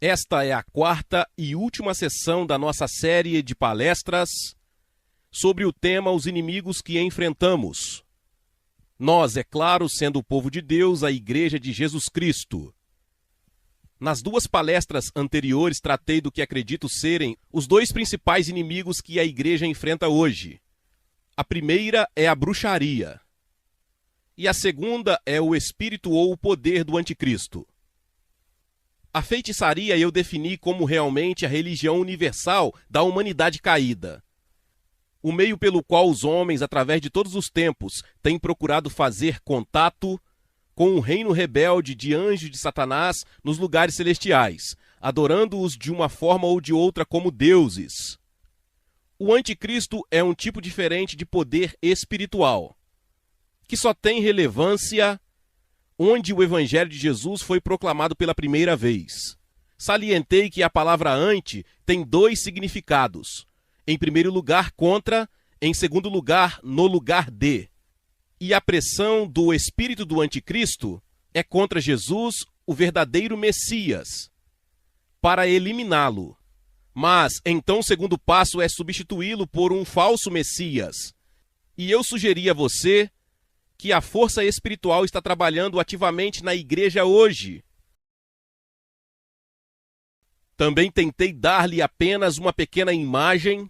Esta é a quarta e última sessão da nossa série de palestras sobre o tema Os Inimigos que Enfrentamos. Nós, é claro, sendo o povo de Deus, a Igreja de Jesus Cristo. Nas duas palestras anteriores tratei do que acredito serem os dois principais inimigos que a Igreja enfrenta hoje. A primeira é a bruxaria. E a segunda é o espírito ou o poder do anticristo. A feitiçaria eu defini como realmente a religião universal da humanidade caída. O meio pelo qual os homens, através de todos os tempos, têm procurado fazer contato com o reino rebelde de anjos de Satanás nos lugares celestiais, adorando-os de uma forma ou de outra como deuses. O anticristo é um tipo diferente de poder espiritual, que só tem relevância onde o evangelho de Jesus foi proclamado pela primeira vez. Salientei que a palavra anti tem dois significados. Em primeiro lugar, contra, em segundo lugar, no lugar de. E a pressão do espírito do anticristo é contra Jesus, o verdadeiro Messias, para eliminá-lo. Mas, então, o segundo passo é substituí-lo por um falso Messias. E eu sugeri a você que a força espiritual está trabalhando ativamente na igreja hoje. Também tentei dar-lhe apenas uma pequena imagem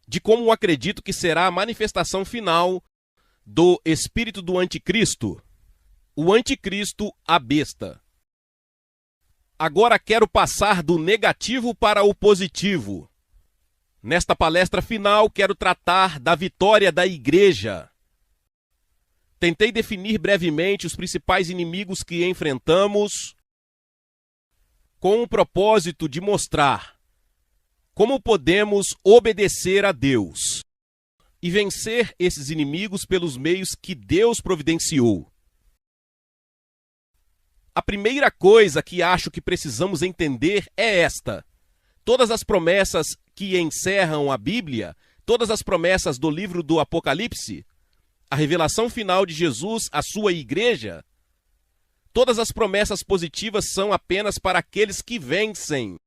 de como acredito que será a manifestação final do espírito do anticristo, o anticristo, a besta. Agora quero passar do negativo para o positivo. Nesta palestra final, quero tratar da vitória da igreja. Tentei definir brevemente os principais inimigos que enfrentamos, com o propósito de mostrar como podemos obedecer a Deus e vencer esses inimigos pelos meios que Deus providenciou. A primeira coisa que acho que precisamos entender é esta: todas as promessas que encerram a Bíblia, todas as promessas do livro do Apocalipse, a revelação final de Jesus à sua igreja, todas as promessas positivas são apenas para aqueles que vencem.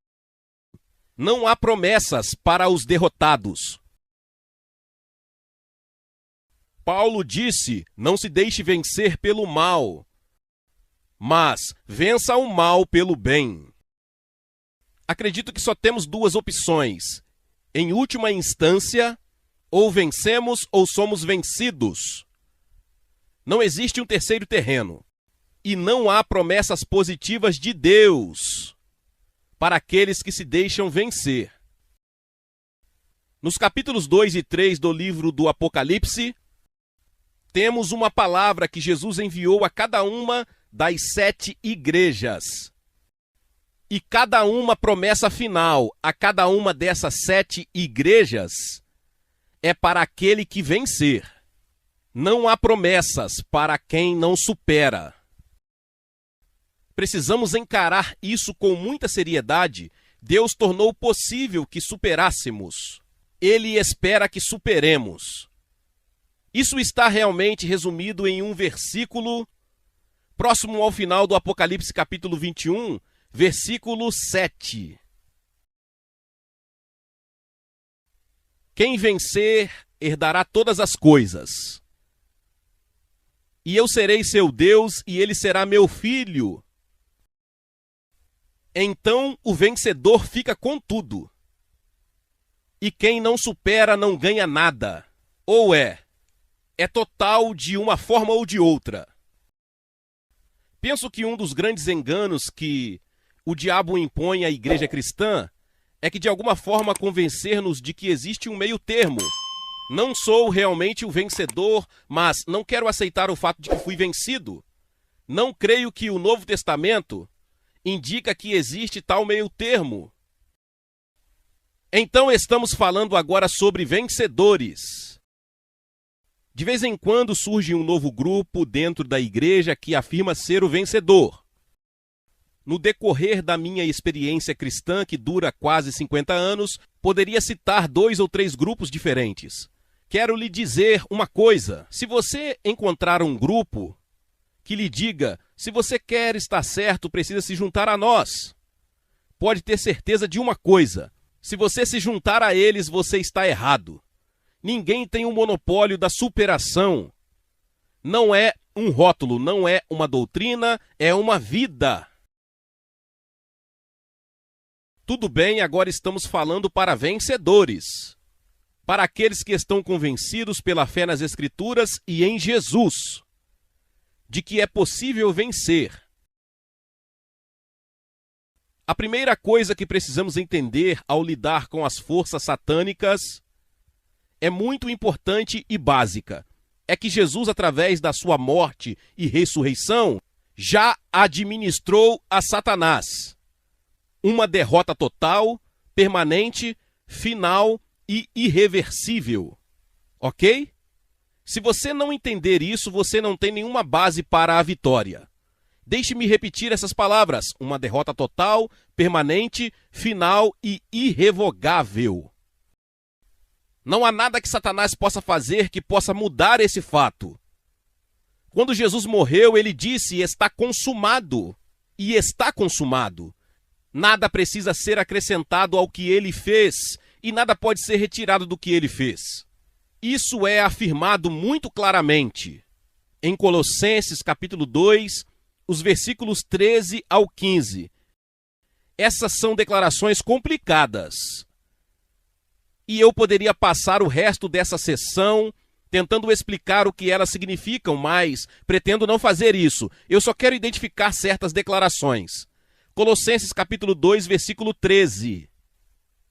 Não há promessas para os derrotados. Paulo disse: não se deixe vencer pelo mal, mas vença o mal pelo bem. Acredito que só temos duas opções. Em última instância, ou vencemos ou somos vencidos. Não existe um terceiro terreno. E não há promessas positivas de Deus para aqueles que se deixam vencer. Nos capítulos 2 e 3 do livro do Apocalipse, temos uma palavra que Jesus enviou a cada uma das 7 igrejas. E cada uma promessa final a cada uma dessas 7 igrejas é para aquele que vencer. Não há promessas para quem não supera. Precisamos encarar isso com muita seriedade. Deus tornou possível que superássemos. Ele espera que superemos. Isso está realmente resumido em um versículo próximo ao final do Apocalipse capítulo 21, versículo 7. Quem vencer herdará todas as coisas. E eu serei seu Deus e ele será meu filho. Então o vencedor fica com tudo. E quem não supera não ganha nada. Ou é total de uma forma ou de outra. Penso que um dos grandes enganos que o diabo impõe à igreja cristã é que de alguma forma convencer-nos de que existe um meio termo. Não sou realmente o vencedor, mas não quero aceitar o fato de que fui vencido. Não creio que o Novo Testamento indica que existe tal meio termo. Então estamos falando agora sobre vencedores. De vez em quando surge um novo grupo dentro da igreja que afirma ser o vencedor. No decorrer da minha experiência cristã, que dura quase 50 anos, poderia citar 2 ou 3 grupos diferentes. Quero lhe dizer uma coisa: se você encontrar um grupo que lhe diga, se você quer estar certo, precisa se juntar a nós, pode ter certeza de uma coisa: se você se juntar a eles, você está errado. Ninguém tem um monopólio da superação. Não é um rótulo, não é uma doutrina, é uma vida. Tudo bem, agora estamos falando para vencedores. Para aqueles que estão convencidos pela fé nas Escrituras e em Jesus, de que é possível vencer. A primeira coisa que precisamos entender ao lidar com as forças satânicas é muito importante e básica. É que Jesus, através da sua morte e ressurreição, já administrou a Satanás uma derrota total, permanente, final e irreversível. Ok? Se você não entender isso, você não tem nenhuma base para a vitória. Deixe-me repetir essas palavras: uma derrota total, permanente, final e irrevogável. Não há nada que Satanás possa fazer que possa mudar esse fato. Quando Jesus morreu, ele disse: está consumado. E está consumado. Nada precisa ser acrescentado ao que ele fez, e nada pode ser retirado do que ele fez. Isso é afirmado muito claramente em Colossenses capítulo 2, os versículos 13 ao 15. Essas são declarações complicadas. E eu poderia passar o resto dessa sessão tentando explicar o que elas significam, mas pretendo não fazer isso. Eu só quero identificar certas declarações. Colossenses capítulo 2, versículo 13.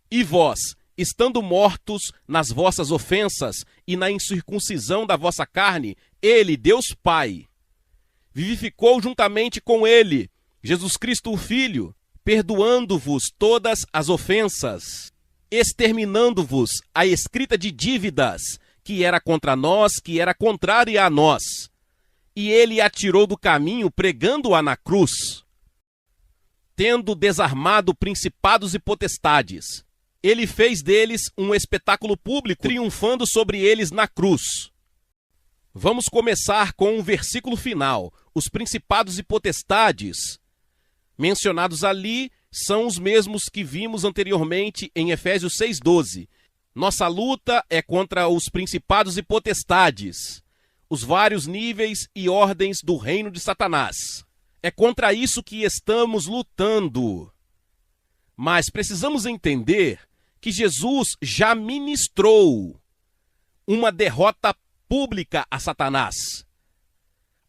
E vós, estando mortos nas vossas ofensas e na incircuncisão da vossa carne, ele, Deus Pai, vivificou juntamente com ele, Jesus Cristo o Filho, perdoando-vos todas as ofensas, exterminando-vos a escrita de dívidas, que era contra nós, que era contrária a nós. E ele a tirou do caminho, pregando-a na cruz, tendo desarmado principados e potestades. Ele fez deles um espetáculo público, triunfando sobre eles na cruz. Vamos começar com um versículo final. Os principados e potestades mencionados ali são os mesmos que vimos anteriormente em Efésios 6,12. Nossa luta é contra os principados e potestades, os vários níveis e ordens do reino de Satanás. É contra isso que estamos lutando. Mas precisamos entender que Jesus já ministrou uma derrota pública a Satanás.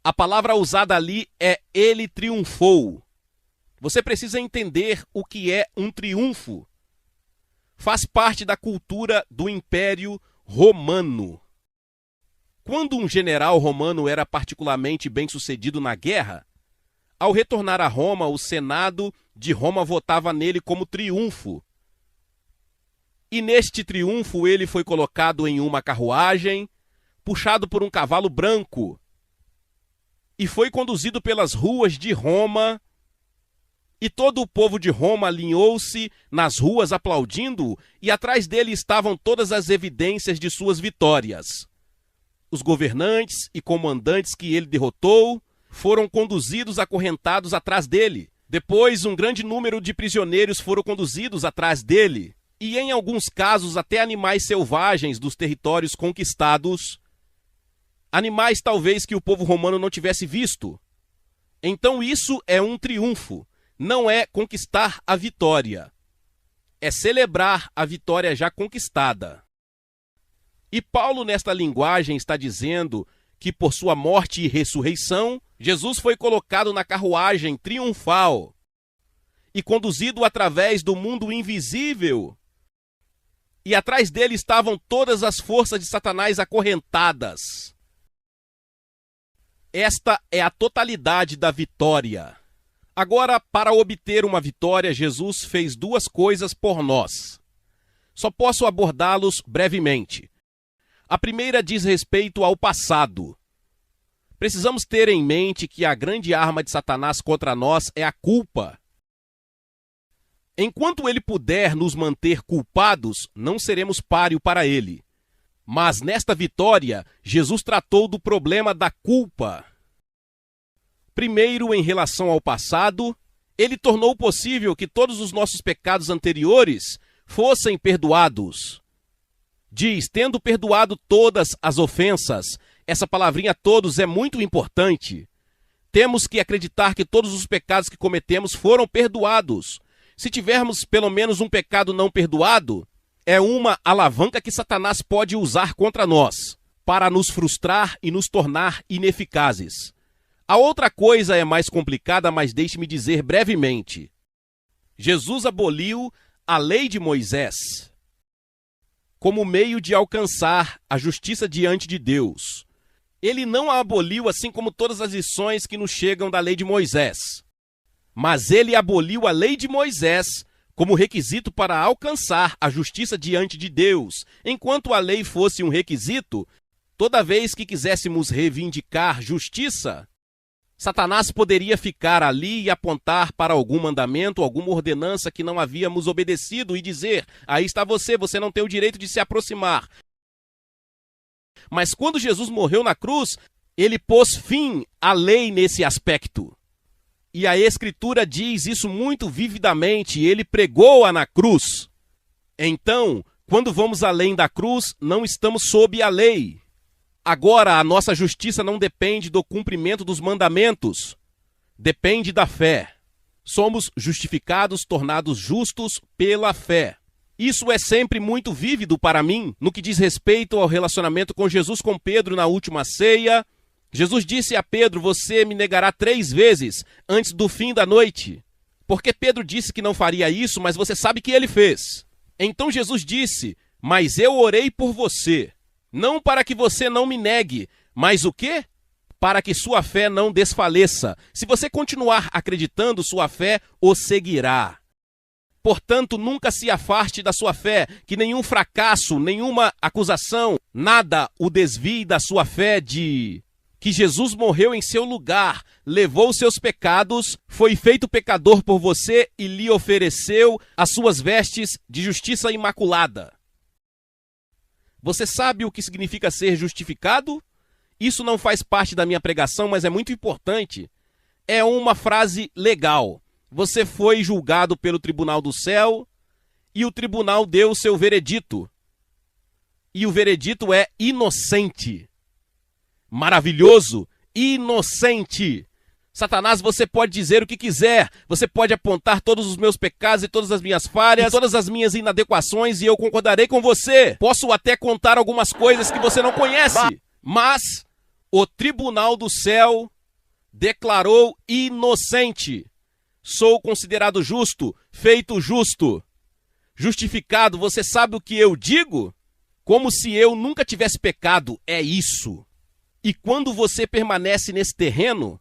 A palavra usada ali é ele triunfou. Você precisa entender o que é um triunfo. Faz parte da cultura do Império Romano. Quando um general romano era particularmente bem-sucedido na guerra, ao retornar a Roma, o Senado de Roma votava nele como triunfo. E neste triunfo ele foi colocado em uma carruagem, puxado por um cavalo branco, e foi conduzido pelas ruas de Roma, e todo o povo de Roma alinhou-se nas ruas aplaudindo, e atrás dele estavam todas as evidências de suas vitórias. Os governantes e comandantes que ele derrotou foram conduzidos acorrentados atrás dele. Depois, um grande número de prisioneiros foram conduzidos atrás dele. E, em alguns casos, até animais selvagens dos territórios conquistados. Animais, talvez, que o povo romano não tivesse visto. Então, isso é um triunfo. Não é conquistar a vitória. É celebrar a vitória já conquistada. E Paulo, nesta linguagem, está dizendo que por sua morte e ressurreição, Jesus foi colocado na carruagem triunfal e conduzido através do mundo invisível. E atrás dele estavam todas as forças de Satanás acorrentadas. Esta é a totalidade da vitória. Agora, para obter uma vitória, Jesus fez duas coisas por nós. Só posso abordá-los brevemente. A primeira diz respeito ao passado. Precisamos ter em mente que a grande arma de Satanás contra nós é a culpa. Enquanto ele puder nos manter culpados, não seremos páreo para ele. Mas nesta vitória, Jesus tratou do problema da culpa. Primeiro em relação ao passado Ele tornou possível que todos os nossos pecados anteriores fossem perdoados. Diz, tendo perdoado todas as ofensas. Essa palavrinha todos é muito importante. Temos que acreditar que todos os pecados que cometemos foram perdoados. Se tivermos pelo menos um pecado não perdoado, é uma alavanca que Satanás pode usar contra nós, para nos frustrar e nos tornar ineficazes. A outra coisa é mais complicada, mas deixe-me dizer brevemente. Jesus aboliu a lei de Moisés como meio de alcançar a justiça diante de Deus. Ele não a aboliu assim como todas as lições que nos chegam da lei de Moisés. Mas ele aboliu a lei de Moisés como requisito para alcançar a justiça diante de Deus. Enquanto a lei fosse um requisito, toda vez que quiséssemos reivindicar justiça, Satanás poderia ficar ali e apontar para algum mandamento, alguma ordenança que não havíamos obedecido e dizer, aí está você não tem o direito de se aproximar. Mas quando Jesus morreu na cruz, ele pôs fim à lei nesse aspecto. E a Escritura diz isso muito vividamente, ele pregou-a na cruz. Então, quando vamos além da cruz, não estamos sob a lei. Agora, a nossa justiça não depende do cumprimento dos mandamentos, depende da fé. Somos justificados, tornados justos pela fé. Isso é sempre muito vívido para mim, no que diz respeito ao relacionamento com Jesus, com Pedro na última ceia. Jesus disse a Pedro, você me negará 3 vezes antes do fim da noite. Porque Pedro disse que não faria isso, mas você sabe que ele fez. Então Jesus disse, mas eu orei por você. Não para que você não me negue, mas o quê? Para que sua fé não desfaleça. Se você continuar acreditando, sua fé o seguirá. Portanto, nunca se afaste da sua fé, que nenhum fracasso, nenhuma acusação, nada o desvie da sua fé de que Jesus morreu em seu lugar, levou seus pecados, foi feito pecador por você e lhe ofereceu as suas vestes de justiça imaculada. Você sabe o que significa ser justificado? Isso não faz parte da minha pregação, mas é muito importante. É uma frase legal. Você foi julgado pelo tribunal do céu e o tribunal deu o seu veredito. E o veredito é inocente. Maravilhoso, inocente. Satanás, você pode dizer o que quiser, você pode apontar todos os meus pecados e todas as minhas falhas, todas as minhas inadequações e eu concordarei com você. Posso até contar algumas coisas que você não conhece, mas o tribunal do céu declarou inocente. Sou considerado justo, feito justo. Justificado, você sabe o que eu digo? Como se eu nunca tivesse pecado, é isso. E quando você permanece nesse terreno,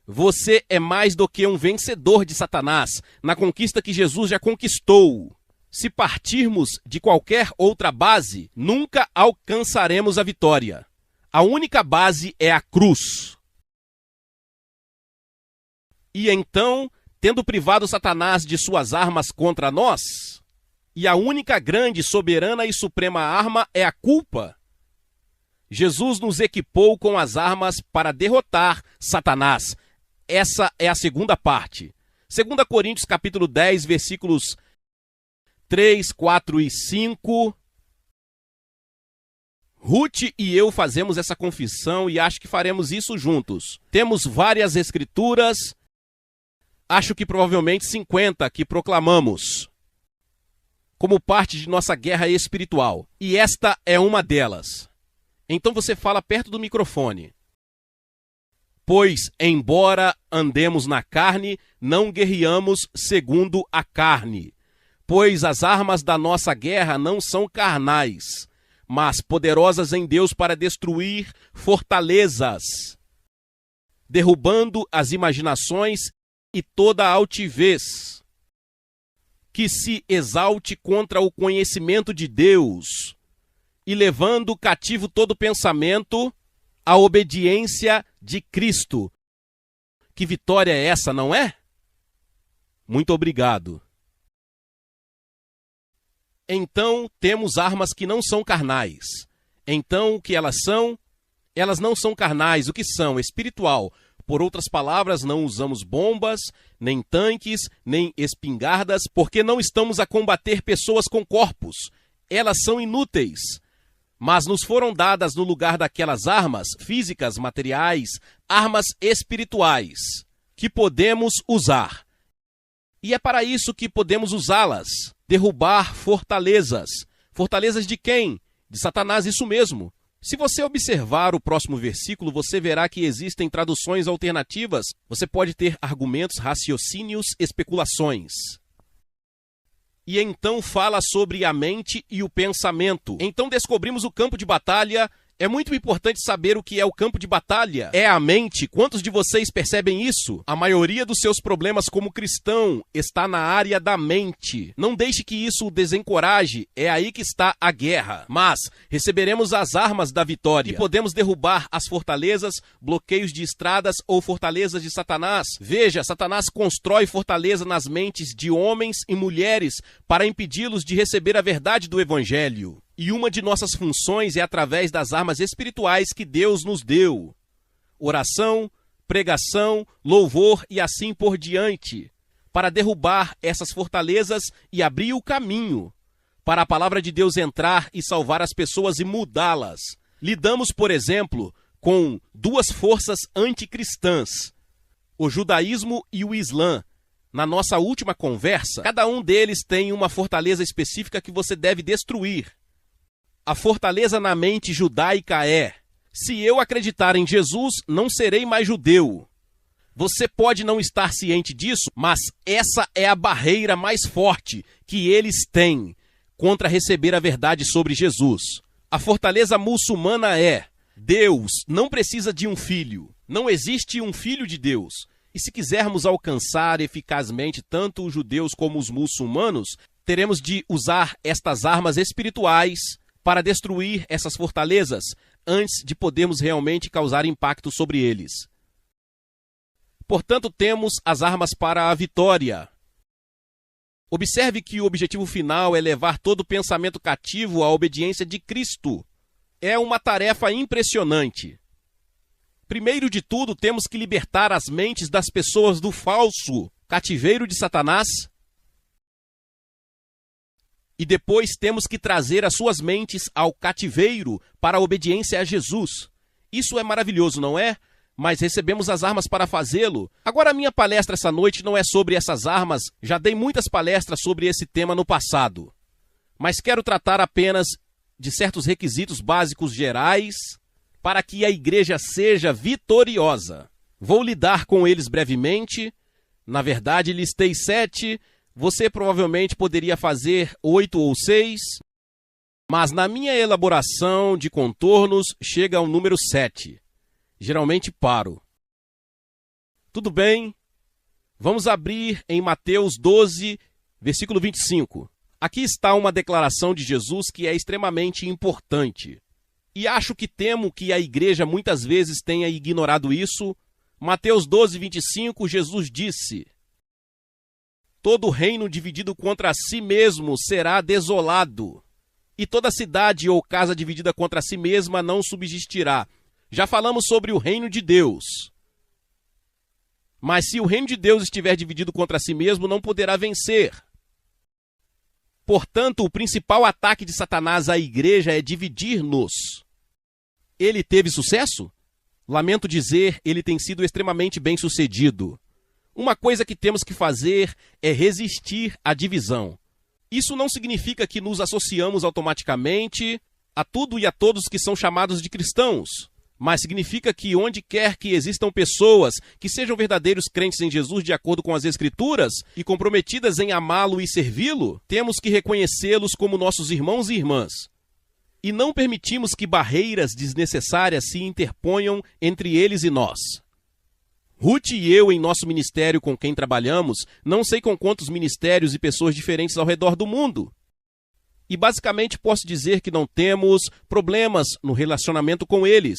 você é mais do que um vencedor de Satanás, na conquista que Jesus já conquistou. Se partirmos de qualquer outra base, nunca alcançaremos a vitória. A única base é a cruz. E então, tendo privado Satanás de suas armas contra nós, e a única grande, soberana e suprema arma é a culpa, Jesus nos equipou com as armas para derrotar Satanás. Essa é a segunda parte. 2 Coríntios capítulo 10, versículos 3, 4 e 5. Ruth e eu fazemos essa confissão e acho que faremos isso juntos. Temos várias escrituras, acho que provavelmente 50 que proclamamos como parte de nossa guerra espiritual. E esta é uma delas. Então você fala perto do microfone. Pois, embora andemos na carne, não guerreamos segundo a carne. Pois as armas da nossa guerra não são carnais, mas poderosas em Deus para destruir fortalezas, derrubando as imaginações e toda a altivez que se exalte contra o conhecimento de Deus, e levando cativo todo pensamento à obediência de Cristo. Que vitória é essa, não é? Muito obrigado. Então, temos armas que não são carnais. Então, o que elas são? Elas não são carnais. O que são? Espiritual. Por outras palavras, não usamos bombas, nem tanques, nem espingardas, porque não estamos a combater pessoas com corpos. Elas são inúteis. Mas nos foram dadas no lugar daquelas armas físicas, materiais, armas espirituais, que podemos usar. E é para isso que podemos usá-las. Derrubar fortalezas. Fortalezas de quem? De Satanás, isso mesmo. Se você observar o próximo versículo, você verá que existem traduções alternativas. Você pode ter argumentos, raciocínios, especulações. E então fala sobre a mente e o pensamento. Então descobrimos o campo de batalha. É muito importante saber o que é o campo de batalha. É a mente. Quantos de vocês percebem isso? A maioria dos seus problemas como cristão está na área da mente. Não deixe que isso o desencoraje. É aí que está a guerra. Mas receberemos as armas da vitória. E podemos derrubar as fortalezas, bloqueios de estradas ou fortalezas de Satanás. Veja, Satanás constrói fortaleza nas mentes de homens e mulheres para impedi-los de receber a verdade do Evangelho. E uma de nossas funções é através das armas espirituais que Deus nos deu. Oração, pregação, louvor e assim por diante. Para derrubar essas fortalezas e abrir o caminho para a palavra de Deus entrar e salvar as pessoas e mudá-las. Lidamos, por exemplo, com duas forças anticristãs, o judaísmo e o islã. Na nossa última conversa, cada um deles tem uma fortaleza específica que você deve destruir. A fortaleza na mente judaica é: se eu acreditar em Jesus, não serei mais judeu. Você pode não estar ciente disso, mas essa é a barreira mais forte que eles têm contra receber a verdade sobre Jesus. A fortaleza muçulmana é: Deus não precisa de um filho. Não existe um filho de Deus. E se quisermos alcançar eficazmente tanto os judeus como os muçulmanos, teremos de usar estas armas espirituais para destruir essas fortalezas antes de podermos realmente causar impacto sobre eles. Portanto, temos as armas para a vitória. Observe que o objetivo final é levar todo pensamento cativo à obediência de Cristo. É uma tarefa impressionante. Primeiro de tudo, temos que libertar as mentes das pessoas do falso cativeiro de Satanás. E depois temos que trazer as suas mentes ao cativeiro para a obediência a Jesus. Isso é maravilhoso, não é? Mas recebemos as armas para fazê-lo. Agora, a minha palestra essa noite não é sobre essas armas. Já dei muitas palestras sobre esse tema no passado. Mas quero tratar apenas de certos requisitos básicos gerais para que a igreja seja vitoriosa. Vou lidar com eles brevemente. Na verdade, listei 7. Você provavelmente poderia fazer 8 ou 6, mas na minha elaboração de contornos chega ao número 7. Geralmente paro. Tudo bem? Vamos abrir em Mateus 12, versículo 25. Aqui está uma declaração de Jesus que é extremamente importante. E temo que a igreja muitas vezes tenha ignorado isso. Mateus 12, 25, Jesus disse: todo reino dividido contra si mesmo será desolado, e toda cidade ou casa dividida contra si mesma não subsistirá. Já falamos sobre o reino de Deus. Mas se o reino de Deus estiver dividido contra si mesmo, não poderá vencer. Portanto, o principal ataque de Satanás à igreja é dividir-nos. Ele teve sucesso? Lamento dizer, ele tem sido extremamente bem-sucedido. Uma coisa que temos que fazer é resistir à divisão. Isso não significa que nos associamos automaticamente a tudo e a todos que são chamados de cristãos, mas significa que onde quer que existam pessoas que sejam verdadeiros crentes em Jesus de acordo com as Escrituras e comprometidas em amá-lo e servi-lo, temos que reconhecê-los como nossos irmãos e irmãs. E não permitimos que barreiras desnecessárias se interponham entre eles e nós. Ruth e eu, em nosso ministério com quem trabalhamos, não sei com quantos ministérios e pessoas diferentes ao redor do mundo. E basicamente posso dizer que não temos problemas no relacionamento com eles.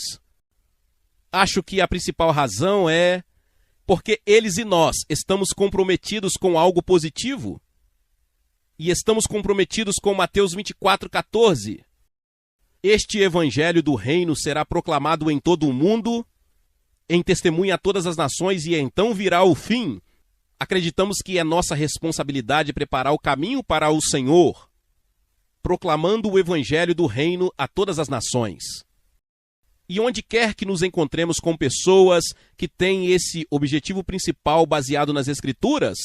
Acho que a principal razão é porque eles e nós estamos comprometidos com algo positivo. E estamos comprometidos com Mateus 24:14. Este evangelho do reino será proclamado em todo o mundo, em testemunha a todas as nações e então virá o fim, acreditamos que é nossa responsabilidade preparar o caminho para o Senhor, proclamando o evangelho do reino a todas as nações. E onde quer que nos encontremos com pessoas que têm esse objetivo principal baseado nas Escrituras,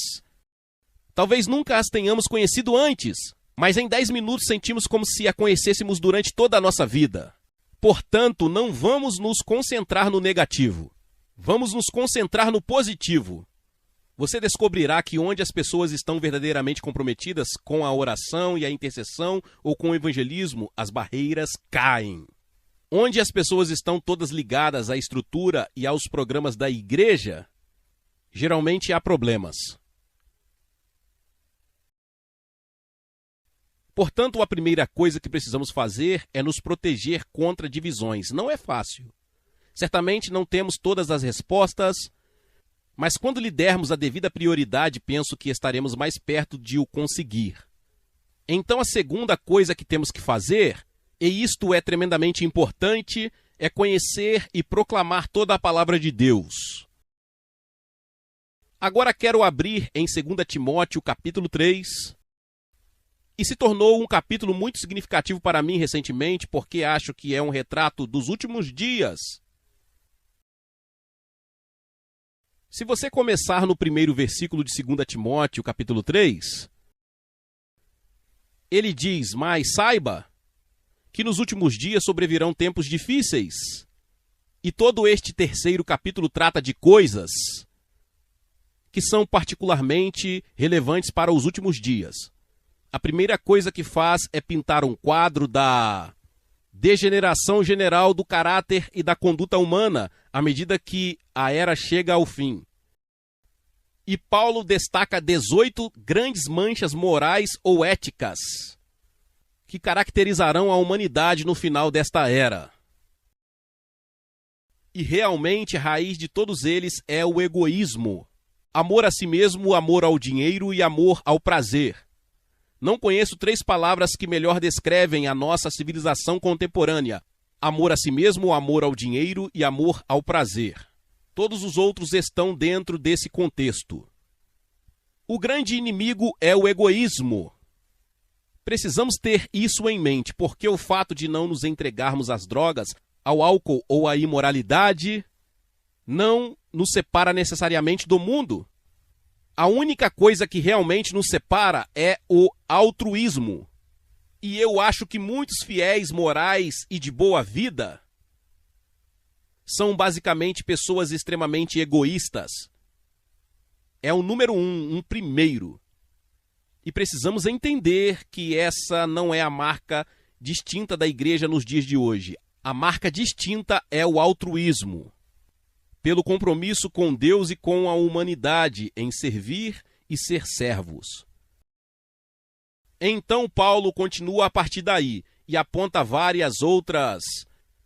talvez nunca as tenhamos conhecido antes, mas em 10 minutos sentimos como se a conhecêssemos durante toda a nossa vida. Portanto, não vamos nos concentrar no negativo. Vamos nos concentrar no positivo. Você descobrirá que onde as pessoas estão verdadeiramente comprometidas com a oração e a intercessão ou com o evangelismo, as barreiras caem. Onde as pessoas estão todas ligadas à estrutura e aos programas da igreja, geralmente há problemas. Portanto, a primeira coisa que precisamos fazer é nos proteger contra divisões. Não é fácil. Certamente não temos todas as respostas, mas quando lhe dermos a devida prioridade, penso que estaremos mais perto de o conseguir. Então, a segunda coisa que temos que fazer, e isto é tremendamente importante, é conhecer e proclamar toda a palavra de Deus. Agora quero abrir em 2 Timóteo, capítulo 3, e se tornou um capítulo muito significativo para mim recentemente, porque acho que é um retrato dos últimos dias. Se você começar no primeiro versículo de 2 Timóteo, capítulo 3, ele diz: mas saiba que nos últimos dias sobrevirão tempos difíceis. E todo este terceiro capítulo trata de coisas que são particularmente relevantes para os últimos dias. A primeira coisa que faz é pintar um quadro da degeneração geral do caráter e da conduta humana à medida que a era chega ao fim. E Paulo destaca 18 grandes manchas morais ou éticas que caracterizarão a humanidade no final desta era. E realmente a raiz de todos eles é o egoísmo. Amor a si mesmo, amor ao dinheiro e amor ao prazer. Não conheço 3 palavras que melhor descrevem a nossa civilização contemporânea: amor a si mesmo, amor ao dinheiro e amor ao prazer. Todos os outros estão dentro desse contexto. O grande inimigo é o egoísmo. Precisamos ter isso em mente, porque o fato de não nos entregarmos às drogas, ao álcool ou à imoralidade não nos separa necessariamente do mundo. A única coisa que realmente nos separa é o altruísmo. E eu acho que muitos fiéis morais e de boa vida são basicamente pessoas extremamente egoístas. É o número um primeiro. E precisamos entender que essa não é a marca distinta da igreja nos dias de hoje. A marca distinta é o altruísmo, pelo compromisso com Deus e com a humanidade em servir e ser servos. Então Paulo continua a partir daí e aponta várias outras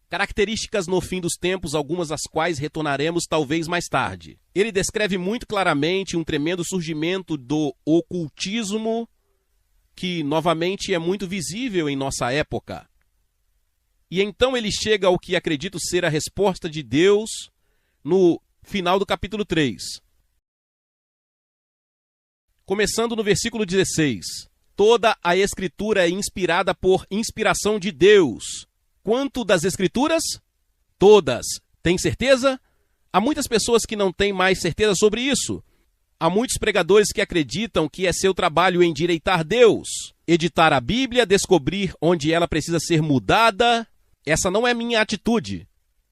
características no fim dos tempos, algumas às quais retornaremos talvez mais tarde. Ele descreve muito claramente um tremendo surgimento do ocultismo, que novamente é muito visível em nossa época. E então ele chega ao que acredito ser a resposta de Deus no final do capítulo 3. Começando no versículo 16. Toda a Escritura é inspirada por inspiração de Deus. Quanto das Escrituras? Todas. Tem certeza? Há muitas pessoas que não têm mais certeza sobre isso. Há muitos pregadores que acreditam que é seu trabalho endireitar Deus, editar a Bíblia, descobrir onde ela precisa ser mudada. Essa não é minha atitude.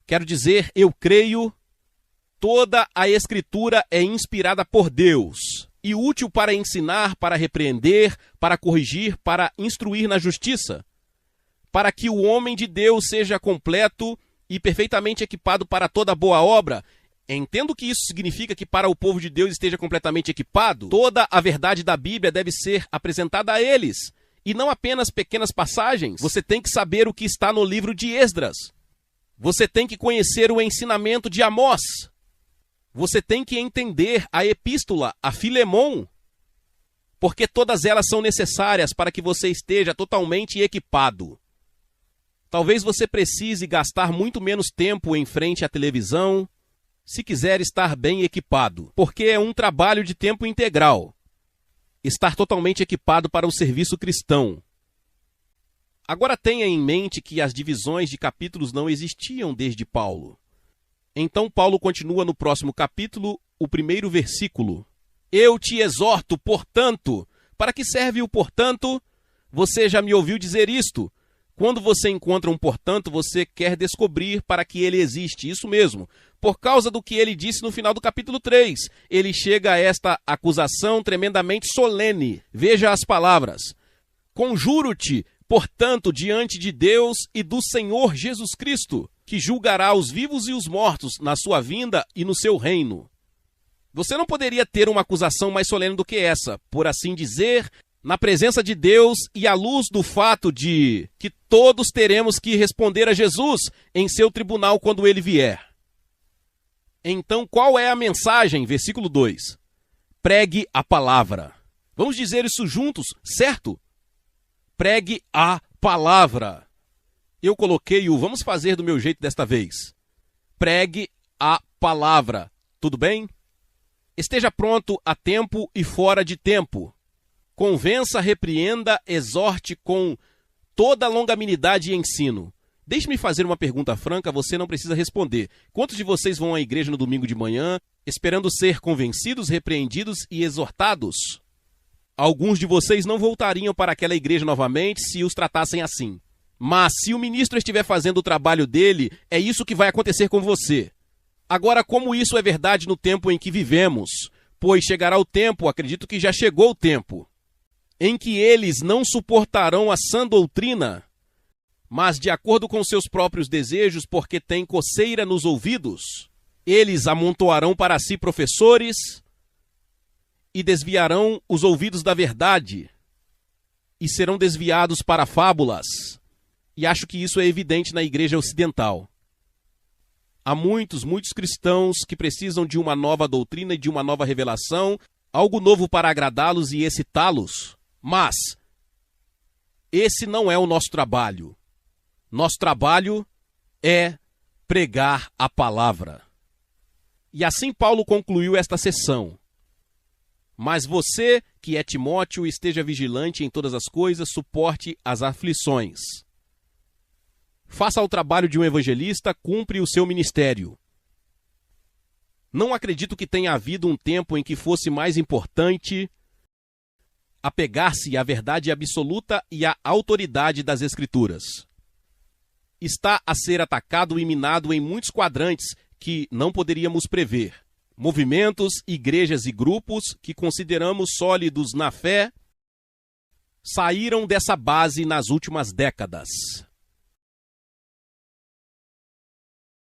Quero dizer, eu creio, toda a Escritura é inspirada por Deus e útil para ensinar, para repreender, para corrigir, para instruir na justiça, para que o homem de Deus seja completo e perfeitamente equipado para toda boa obra. Entendo que isso significa que para o povo de Deus esteja completamente equipado, toda a verdade da Bíblia deve ser apresentada a eles, e não apenas pequenas passagens. Você tem que saber o que está no livro de Esdras. Você tem que conhecer o ensinamento de Amós. Você tem que entender a epístola a Filemon, porque todas elas são necessárias para que você esteja totalmente equipado. Talvez você precise gastar muito menos tempo em frente à televisão, se quiser estar bem equipado, porque é um trabalho de tempo integral. Estar totalmente equipado para o serviço cristão. Agora tenha em mente que as divisões de capítulos não existiam desde Paulo. Então Paulo continua no próximo capítulo, o primeiro versículo. Eu te exorto, portanto. Para que serve o portanto? Você já me ouviu dizer isto. Quando você encontra um portanto, você quer descobrir para que ele existe. Isso mesmo. Por causa do que ele disse no final do capítulo 3. Ele chega a esta acusação tremendamente solene. Veja as palavras. Conjuro-te, portanto, diante de Deus e do Senhor Jesus Cristo, que julgará os vivos e os mortos na sua vinda e no seu reino. Você não poderia ter uma acusação mais solene do que essa, por assim dizer, na presença de Deus e à luz do fato de que todos teremos que responder a Jesus em seu tribunal quando ele vier. Então, qual é a mensagem? Versículo 2. Pregue a palavra. Vamos dizer isso juntos, certo? Pregue a palavra. Eu coloquei o vamos fazer do meu jeito desta vez. Pregue a palavra. Tudo bem? Esteja pronto a tempo e fora de tempo. Convença, repreenda, exorte com toda longanimidade e ensino. Deixe-me fazer uma pergunta franca, você não precisa responder. Quantos de vocês vão à igreja no domingo de manhã, esperando ser convencidos, repreendidos e exortados? Alguns de vocês não voltariam para aquela igreja novamente se os tratassem assim. Mas se o ministro estiver fazendo o trabalho dele, é isso que vai acontecer com você. Agora, como isso é verdade no tempo em que vivemos? Pois chegará o tempo, acredito que já chegou o tempo, em que eles não suportarão a sã doutrina, mas de acordo com seus próprios desejos, porque têm coceira nos ouvidos, eles amontoarão para si professores e desviarão os ouvidos da verdade e serão desviados para fábulas. E acho que isso é evidente na igreja ocidental. Há muitos cristãos que precisam de uma nova doutrina e de uma nova revelação, algo novo para agradá-los e excitá-los. Mas esse não é o nosso trabalho. Nosso trabalho é pregar a palavra. E assim Paulo concluiu esta sessão. Mas você, que é Timóteo, esteja vigilante em todas as coisas, suporte as aflições. Faça o trabalho de um evangelista, cumpre o seu ministério. Não acredito que tenha havido um tempo em que fosse mais importante apegar-se à verdade absoluta e à autoridade das Escrituras. Está a ser atacado e minado em muitos quadrantes que não poderíamos prever. Movimentos, igrejas e grupos que consideramos sólidos na fé saíram dessa base nas últimas décadas.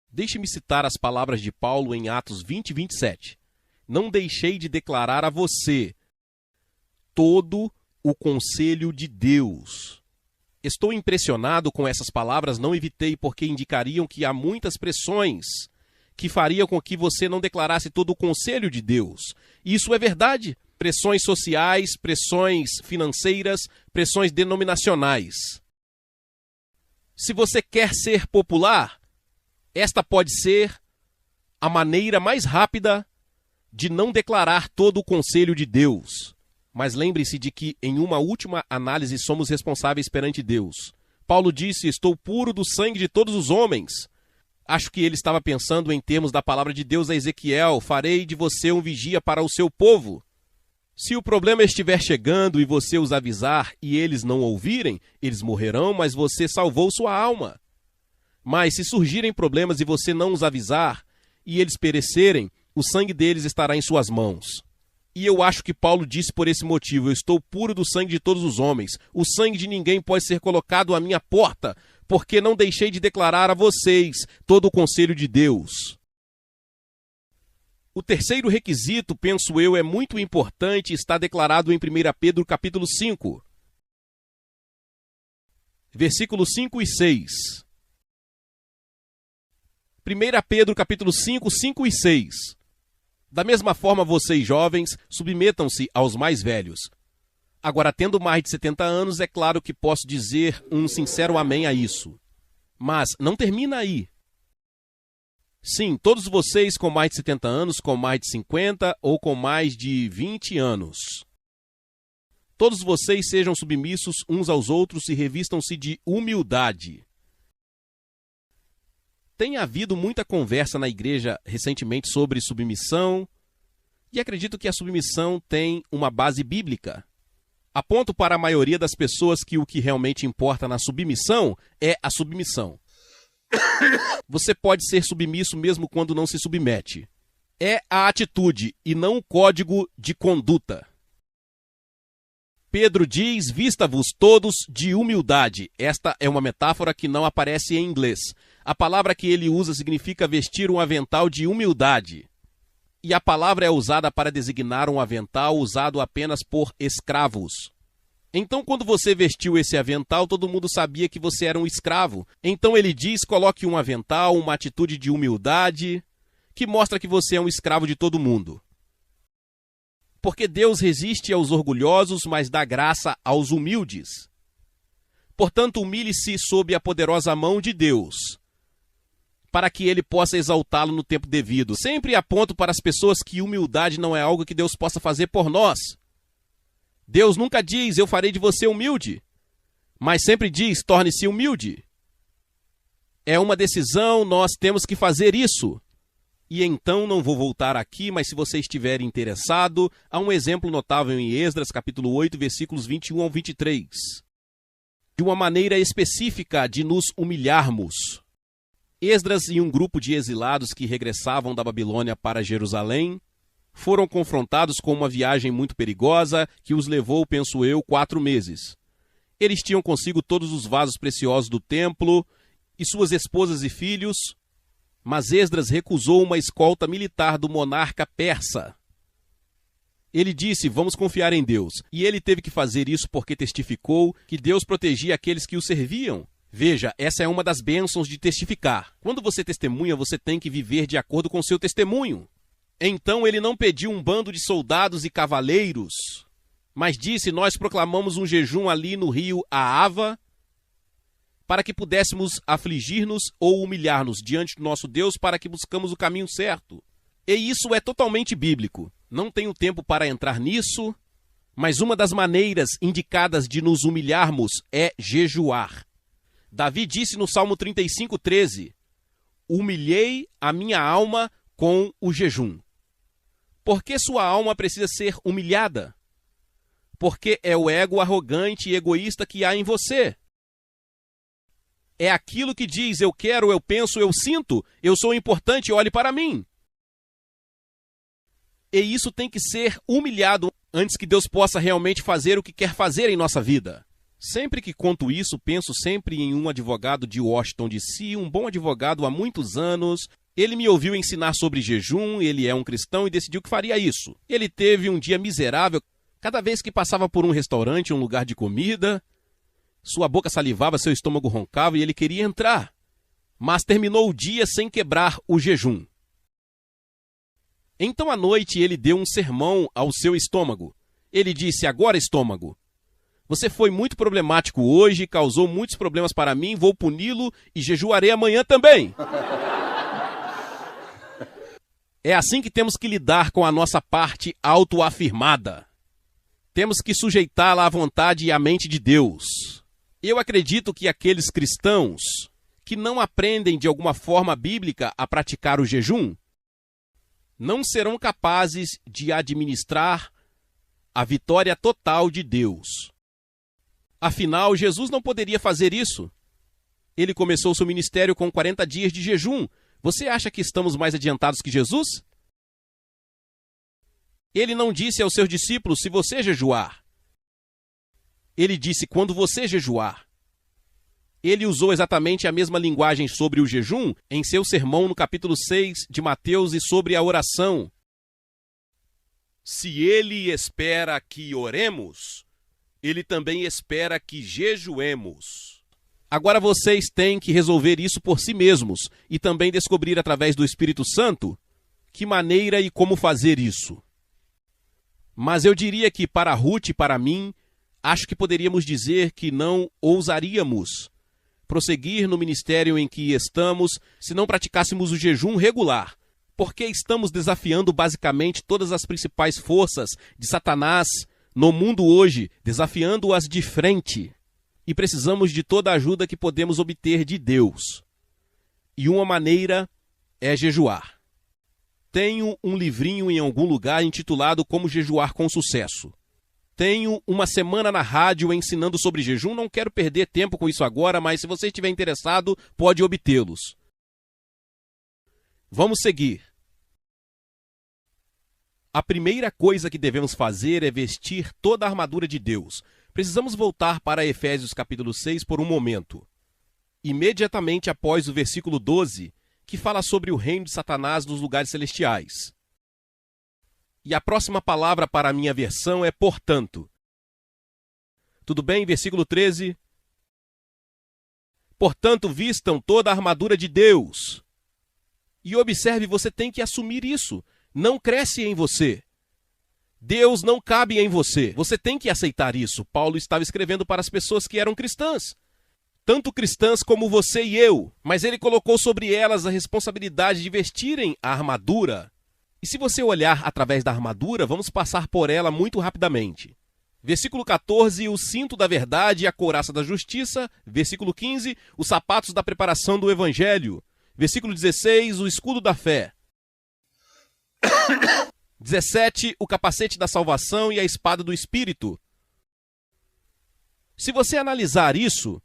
Deixe-me citar as palavras de Paulo em Atos 20, 27. Não deixei de declarar a você todo o conselho de Deus. Estou impressionado com essas palavras, não evitei porque indicariam que há muitas pressões que fariam com que você não declarasse todo o conselho de Deus. Isso é verdade. Pressões sociais, pressões financeiras, pressões denominacionais. Se você quer ser popular, esta pode ser a maneira mais rápida de não declarar todo o conselho de Deus. Mas lembre-se de que, em uma última análise, somos responsáveis perante Deus. Paulo disse, estou puro do sangue de todos os homens. Acho que ele estava pensando em termos da palavra de Deus a Ezequiel, farei de você um vigia para o seu povo. Se o problema estiver chegando e você os avisar e eles não ouvirem, eles morrerão, mas você salvou sua alma. Mas se surgirem problemas e você não os avisar e eles perecerem, o sangue deles estará em suas mãos. E eu acho que Paulo disse por esse motivo, eu estou puro do sangue de todos os homens. O sangue de ninguém pode ser colocado à minha porta, porque não deixei de declarar a vocês todo o conselho de Deus. O terceiro requisito, penso eu, é muito importante e está declarado em 1 Pedro capítulo 5. Versículos 5 e 6. 1 Pedro capítulo 5, 5 e 6. Da mesma forma, vocês jovens, submetam-se aos mais velhos. Agora, tendo mais de 70 anos, é claro que posso dizer um sincero amém a isso. Mas não termina aí. Sim, todos vocês com mais de 70 anos, com mais de 50 ou com mais de 20 anos. Todos vocês sejam submissos uns aos outros e revistam-se de humildade. Tem havido muita conversa na igreja recentemente sobre submissão, e acredito que a submissão tem uma base bíblica. Aponto para a maioria das pessoas que o que realmente importa na submissão é a submissão. Você pode ser submisso mesmo quando não se submete. É a atitude e não o código de conduta. Pedro diz, vista-vos todos de humildade. Esta é uma metáfora que não aparece em inglês. A palavra que ele usa significa vestir um avental de humildade. E a palavra é usada para designar um avental usado apenas por escravos. Então, quando você vestiu esse avental, todo mundo sabia que você era um escravo. Então ele diz, coloque um avental, uma atitude de humildade, que mostra que você é um escravo de todo mundo. Porque Deus resiste aos orgulhosos, mas dá graça aos humildes. Portanto, humilhe-se sob a poderosa mão de Deus, para que ele possa exaltá-lo no tempo devido. Sempre aponto para as pessoas que humildade não é algo que Deus possa fazer por nós. Deus nunca diz, eu farei de você humilde, mas sempre diz, torne-se humilde. É uma decisão, nós temos que fazer isso. E então, não vou voltar aqui, mas se você estiver interessado, há um exemplo notável em Esdras, capítulo 8, versículos 21 ao 23. De uma maneira específica de nos humilharmos. Esdras e um grupo de exilados que regressavam da Babilônia para Jerusalém foram confrontados com uma viagem muito perigosa que os levou, penso eu, 4 meses. Eles tinham consigo todos os vasos preciosos do templo e suas esposas e filhos, mas Esdras recusou uma escolta militar do monarca persa. Ele disse, vamos confiar em Deus. E ele teve que fazer isso porque testificou que Deus protegia aqueles que o serviam. Veja, essa é uma das bênçãos de testificar. Quando você testemunha, você tem que viver de acordo com seu testemunho. Então ele não pediu um bando de soldados e cavaleiros, mas disse, nós proclamamos um jejum ali no rio Ahava, para que pudéssemos afligir-nos ou humilhar-nos diante do nosso Deus, para que buscamos o caminho certo. E isso é totalmente bíblico. Não tenho tempo para entrar nisso, mas uma das maneiras indicadas de nos humilharmos é jejuar. Davi disse no Salmo 35:13, humilhei a minha alma com o jejum. Por que sua alma precisa ser humilhada? Porque é o ego arrogante e egoísta que há em você. É aquilo que diz, eu quero, eu penso, eu sinto, eu sou importante, olhe para mim. E isso tem que ser humilhado antes que Deus possa realmente fazer o que quer fazer em nossa vida. Sempre que conto isso, penso sempre em um advogado de Washington, D.C., um bom advogado há muitos anos. Ele me ouviu ensinar sobre jejum, ele é um cristão e decidiu que faria isso. Ele teve um dia miserável. Cada vez que passava por um restaurante, um lugar de comida, sua boca salivava, seu estômago roncava e ele queria entrar. Mas terminou o dia sem quebrar o jejum. Então à noite ele deu um sermão ao seu estômago. Ele disse, agora estômago, você foi muito problemático hoje, causou muitos problemas para mim, vou puni-lo e jejuarei amanhã também. É assim que temos que lidar com a nossa parte autoafirmada. Temos que sujeitá-la à vontade e à mente de Deus. Eu acredito que aqueles cristãos que não aprendem de alguma forma bíblica a praticar o jejum, não serão capazes de administrar a vitória total de Deus. Afinal, Jesus não poderia fazer isso. Ele começou seu ministério com 40 dias de jejum. Você acha que estamos mais adiantados que Jesus? Ele não disse aos seus discípulos, se você jejuar. Ele disse, quando você jejuar. Ele usou exatamente a mesma linguagem sobre o jejum em seu sermão no capítulo 6 de Mateus e sobre a oração. Se ele espera que oremos, ele também espera que jejuemos. Agora vocês têm que resolver isso por si mesmos e também descobrir através do Espírito Santo que maneira e como fazer isso. Mas eu diria que para Ruth e para mim, acho que poderíamos dizer que não ousaríamos prosseguir no ministério em que estamos se não praticássemos o jejum regular, porque estamos desafiando basicamente todas as principais forças de Satanás no mundo hoje, desafiando-as de frente. E precisamos de toda a ajuda que podemos obter de Deus. E uma maneira é jejuar. Tenho um livrinho em algum lugar intitulado Como Jejuar com Sucesso. Tenho uma semana na rádio ensinando sobre jejum, não quero perder tempo com isso agora, mas se você estiver interessado, pode obtê-los. Vamos seguir. A primeira coisa que devemos fazer é vestir toda a armadura de Deus. Precisamos voltar para Efésios capítulo 6 por um momento. Imediatamente após o versículo 12, que fala sobre o reino de Satanás nos lugares celestiais. E a próxima palavra para a minha versão é portanto. Tudo bem? Versículo 13. Portanto, vistam toda a armadura de Deus. E observe, você tem que assumir isso. Não cresce em você. Deus não cabe em você. Você tem que aceitar isso. Paulo estava escrevendo para as pessoas que eram cristãs. Tanto cristãs como você e eu. Mas ele colocou sobre elas a responsabilidade de vestirem a armadura. E se você olhar através da armadura, vamos passar por ela muito rapidamente. Versículo 14, o cinto da verdade e a couraça da justiça. Versículo 15, os sapatos da preparação do evangelho. Versículo 16, o escudo da fé. 17, o capacete da salvação e a espada do Espírito. Se você analisar isso,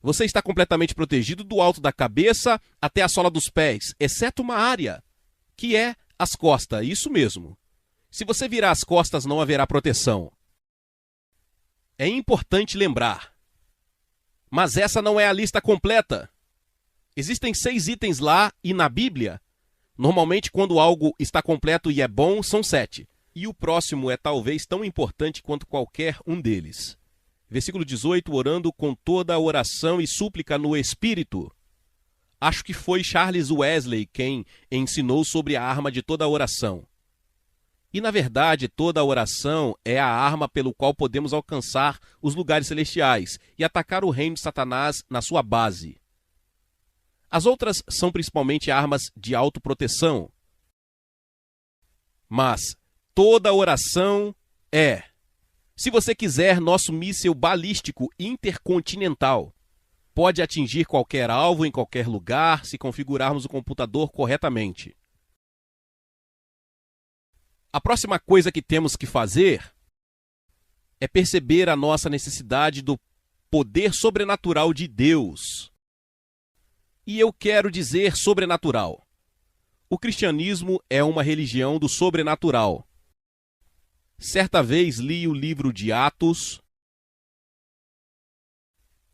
você está completamente protegido do alto da cabeça até a sola dos pés, exceto uma área, que é as costas, isso mesmo. Se você virar as costas, não haverá proteção. É importante lembrar. Mas essa não é a lista completa. Existem 6 itens lá e na Bíblia, normalmente quando algo está completo e é bom, são 7. E o próximo é talvez tão importante quanto qualquer um deles. Versículo 18, orando com toda a oração e súplica no Espírito. Acho que foi Charles Wesley quem ensinou sobre a arma de toda a oração. E, na verdade, toda a oração é a arma pelo qual podemos alcançar os lugares celestiais e atacar o reino de Satanás na sua base. As outras são principalmente armas de autoproteção. Mas toda a oração é, se você quiser, nosso míssil balístico intercontinental. Pode atingir qualquer alvo em qualquer lugar se configurarmos o computador corretamente. A próxima coisa que temos que fazer é perceber a nossa necessidade do poder sobrenatural de Deus. E eu quero dizer sobrenatural. O cristianismo é uma religião do sobrenatural. Certa vez li o livro de Atos.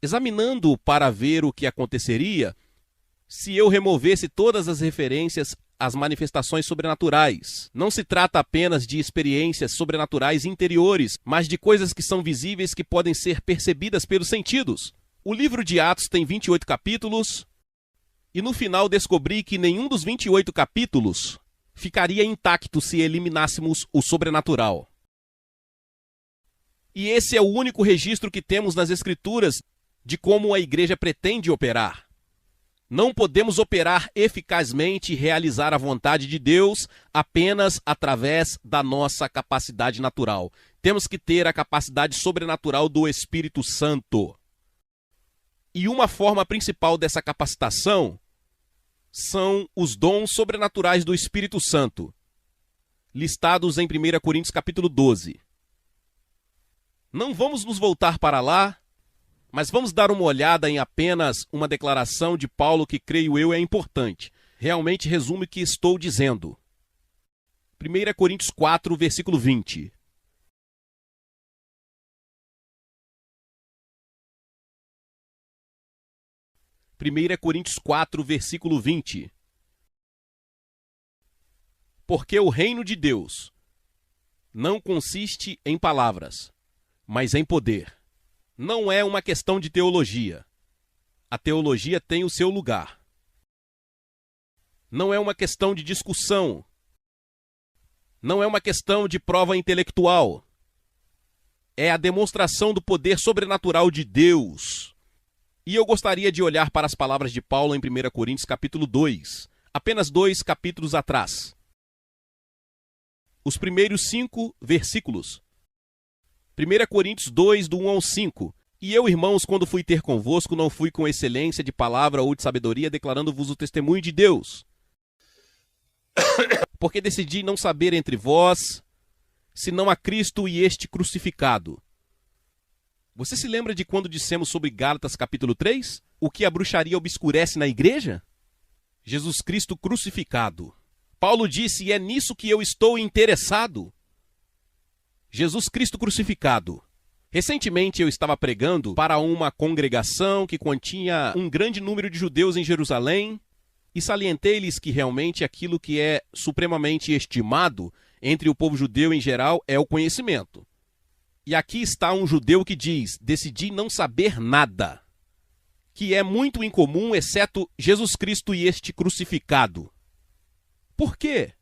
Examinando para ver o que aconteceria se eu removesse todas as referências às manifestações sobrenaturais. Não se trata apenas de experiências sobrenaturais interiores, mas de coisas que são visíveis que podem ser percebidas pelos sentidos. O livro de Atos tem 28 capítulos e no final descobri que nenhum dos 28 capítulos ficaria intacto se eliminássemos o sobrenatural. E esse é o único registro que temos nas Escrituras de como a igreja pretende operar. Não podemos operar eficazmente e realizar a vontade de Deus apenas através da nossa capacidade natural. Temos que ter a capacidade sobrenatural do Espírito Santo. E uma forma principal dessa capacitação são os dons sobrenaturais do Espírito Santo, listados em 1 Coríntios capítulo 12. Não vamos nos voltar para lá, mas vamos dar uma olhada em apenas uma declaração de Paulo que, creio eu, é importante. Realmente resume o que estou dizendo. 1 Coríntios 4, versículo 20. Primeira Coríntios 4, versículo 20. Porque o reino de Deus não consiste em palavras, mas em poder. Não é uma questão de teologia. A teologia tem o seu lugar. Não é uma questão de discussão. Não é uma questão de prova intelectual. É a demonstração do poder sobrenatural de Deus. E eu gostaria de olhar para as palavras de Paulo em 1 Coríntios capítulo 2, apenas 2 capítulos atrás. Os primeiros 5 versículos. 1 Coríntios 2, do 1 ao 5. E eu, irmãos, quando fui ter convosco, não fui com excelência de palavra ou de sabedoria, declarando-vos o testemunho de Deus. Porque decidi não saber entre vós, senão a Cristo e este crucificado. Você se lembra de quando dissemos sobre Gálatas capítulo 3? O que a bruxaria obscurece na igreja? Jesus Cristo crucificado. Paulo disse, e é nisso que eu estou interessado. Jesus Cristo crucificado. Recentemente eu estava pregando para uma congregação que continha um grande número de judeus em Jerusalém e salientei-lhes que realmente aquilo que é supremamente estimado entre o povo judeu em geral é o conhecimento. E aqui está um judeu que diz, decidi não saber nada, que é muito incomum exceto Jesus Cristo e este crucificado. Por quê?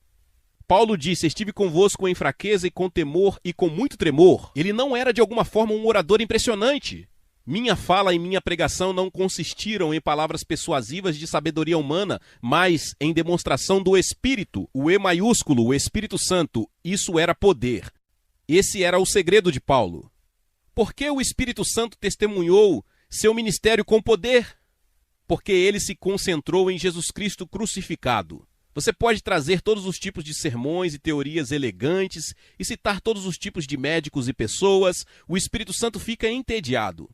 Paulo disse, estive convosco em fraqueza e com temor e com muito tremor. Ele não era de alguma forma um orador impressionante. Minha fala e minha pregação não consistiram em palavras persuasivas de sabedoria humana, mas em demonstração do Espírito, o E maiúsculo, o Espírito Santo. Isso era poder. Esse era o segredo de Paulo. Por que o Espírito Santo testemunhou seu ministério com poder? Porque ele se concentrou em Jesus Cristo crucificado. Você pode trazer todos os tipos de sermões e teorias elegantes e citar todos os tipos de médicos e pessoas, o Espírito Santo fica entediado.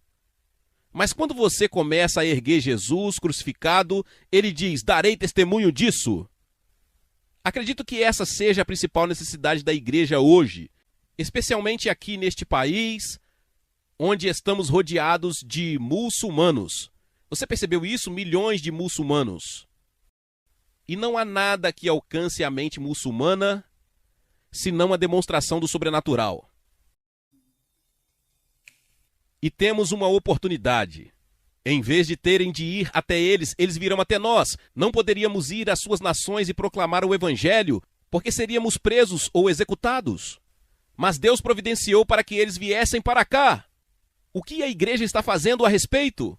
Mas quando você começa a erguer Jesus crucificado, ele diz, darei testemunho disso. Acredito que essa seja a principal necessidade da igreja hoje, especialmente aqui neste país, onde estamos rodeados de muçulmanos. Você percebeu isso? Milhões de muçulmanos. E não há nada que alcance a mente muçulmana senão a demonstração do sobrenatural. E temos uma oportunidade. Em vez de terem de ir até eles, eles virão até nós. Não poderíamos ir às suas nações e proclamar o evangelho, porque seríamos presos ou executados. Mas Deus providenciou para que eles viessem para cá. O que a igreja está fazendo a respeito?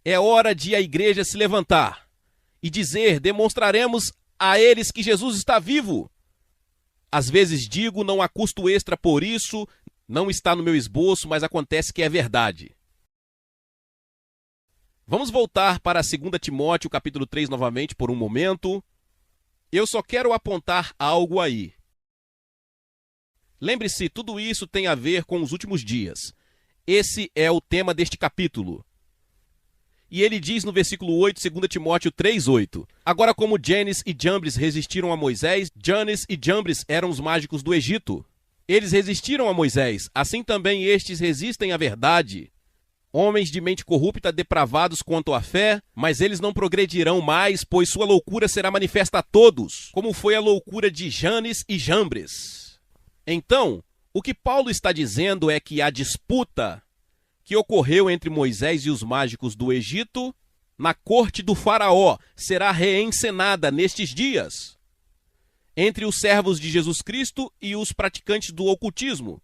É hora de a igreja se levantar e dizer, demonstraremos a eles que Jesus está vivo. Às vezes digo, não há custo extra por isso, não está no meu esboço, mas acontece que é verdade. Vamos voltar para 2 Timóteo, capítulo 3, novamente, por um momento. Eu só quero apontar algo aí. Lembre-se, tudo isso tem a ver com os últimos dias. Esse é o tema deste capítulo. E ele diz no versículo 8, 2 Timóteo 3:8. Agora como Janes e Jambres resistiram a Moisés, Janes e Jambres eram os mágicos do Egito. Eles resistiram a Moisés, assim também estes resistem à verdade. Homens de mente corrupta, depravados quanto à fé, mas eles não progredirão mais, pois sua loucura será manifesta a todos, como foi a loucura de Janes e Jambres. Então, o que Paulo está dizendo é que a disputa que ocorreu entre Moisés e os mágicos do Egito, na corte do faraó, será reencenada nestes dias, entre os servos de Jesus Cristo e os praticantes do ocultismo.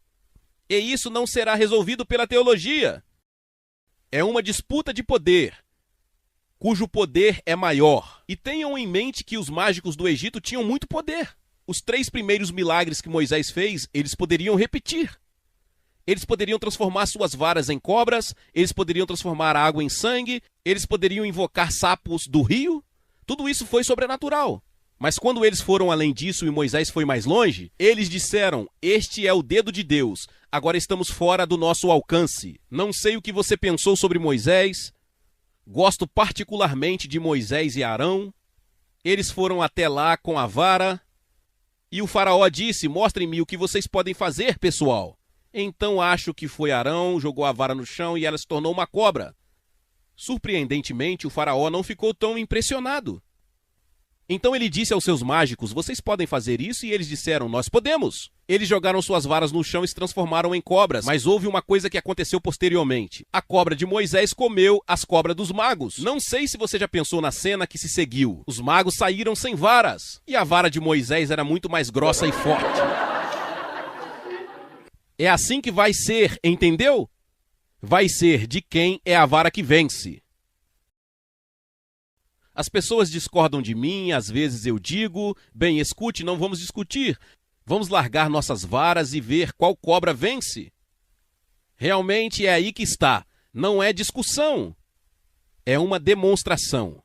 E isso não será resolvido pela teologia. É uma disputa de poder, cujo poder é maior. E tenham em mente que os mágicos do Egito tinham muito poder. Os 3 primeiros milagres que Moisés fez, eles poderiam repetir. Eles poderiam transformar suas varas em cobras, eles poderiam transformar a água em sangue, eles poderiam invocar sapos do rio. Tudo isso foi sobrenatural. Mas quando eles foram além disso e Moisés foi mais longe, eles disseram, este é o dedo de Deus, agora estamos fora do nosso alcance. Não sei o que você pensou sobre Moisés, gosto particularmente de Moisés e Arão. Eles foram até lá com a vara, e o faraó disse, mostrem-me o que vocês podem fazer, pessoal. Então acho que foi Arão, jogou a vara no chão e ela se tornou uma cobra. Surpreendentemente, o faraó não ficou tão impressionado. Então ele disse aos seus mágicos, vocês podem fazer isso? E eles disseram, nós podemos. Eles jogaram suas varas no chão e se transformaram em cobras, mas houve uma coisa que aconteceu posteriormente. A cobra de Moisés comeu as cobras dos magos. Não sei se você já pensou na cena que se seguiu. Os magos saíram sem varas, e a vara de Moisés era muito mais grossa e forte. É assim que vai ser, entendeu? vai ser de quem é a vara que vence. As pessoas discordam de mim, às vezes eu digo, bem, escute, não vamos discutir. Vamos largar nossas varas e ver qual cobra vence. Realmente é aí que está. Não é discussão. É uma demonstração.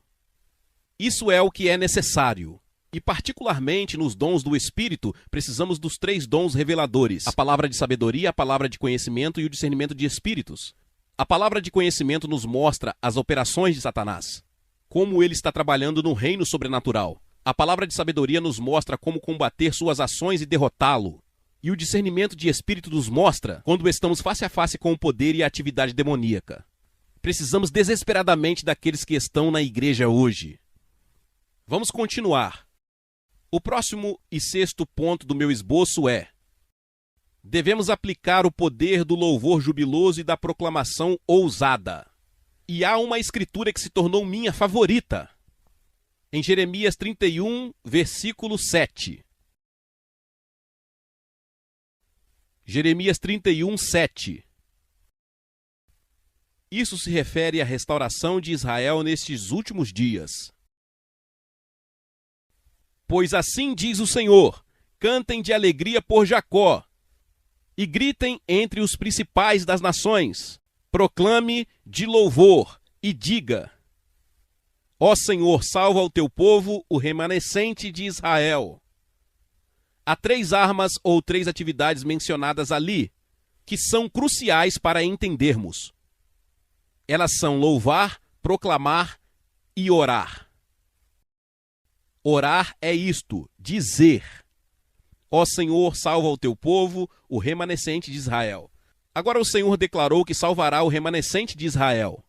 Isso é o que é necessário. E particularmente nos dons do Espírito, precisamos dos 3 dons reveladores: a palavra de sabedoria, a palavra de conhecimento e o discernimento de espíritos. A palavra de conhecimento nos mostra as operações de Satanás, como ele está trabalhando no reino sobrenatural. A palavra de sabedoria nos mostra como combater suas ações e derrotá-lo. E o discernimento de espírito nos mostra quando estamos face a face com o poder e a atividade demoníaca. Precisamos desesperadamente daqueles que estão na igreja hoje. Vamos continuar. O próximo e 6º ponto do meu esboço é: devemos aplicar o poder do louvor jubiloso e da proclamação ousada. E há uma escritura que se tornou minha favorita. Em Jeremias 31, versículo 7. Jeremias 31, 7. Isso se refere à restauração de Israel nestes últimos dias. Pois assim diz o Senhor: cantem de alegria por Jacó, e gritem entre os principais das nações. Proclame de louvor e diga: ó Senhor, salva o teu povo, o remanescente de Israel. Há 3 armas ou 3 atividades mencionadas ali, que são cruciais para entendermos. Elas são louvar, proclamar e orar. Orar é isto, dizer: ó Senhor, salva o teu povo, o remanescente de Israel. Agora o Senhor declarou que salvará o remanescente de Israel.